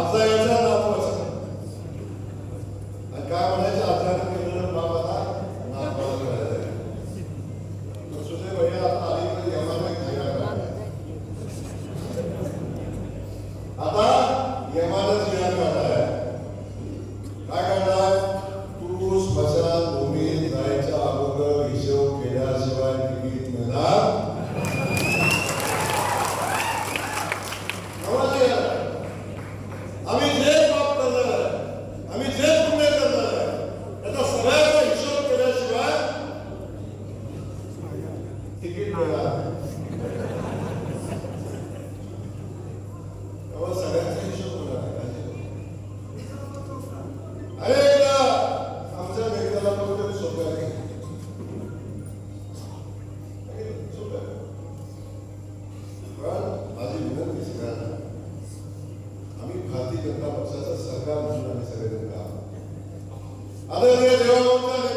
आता याचा नातवाचा आणि काय म्हणायचं अचानक केलेलं बाप आता नातवाला करायचं सुजय भैया आता अलीकडे यमाला जिरा आता यमाला जिरा काढाय काय करणार तू स्मशान भूमीत जायच्या अगोदर हिशोब केल्याशिवाय तिकीट मिळणार आम्ही जे पाप करणार आहे आम्ही जे पुण्य करणार आहे त्याचा सगळ्याचा हिशोब केल्याशिवाय तिकीट मिळणार तेव्हा सगळ्यांचा हिशोब होणार आहे एकदा आमच्या नेत्याला पण सोपं आहे सोपं आहे पण माझी विनंती सगळ्यांना आम्ही भारतीय जनता पक्षाचं सरकार म्हणून आम्ही सगळेजण काम आदरणीय देवेंद्र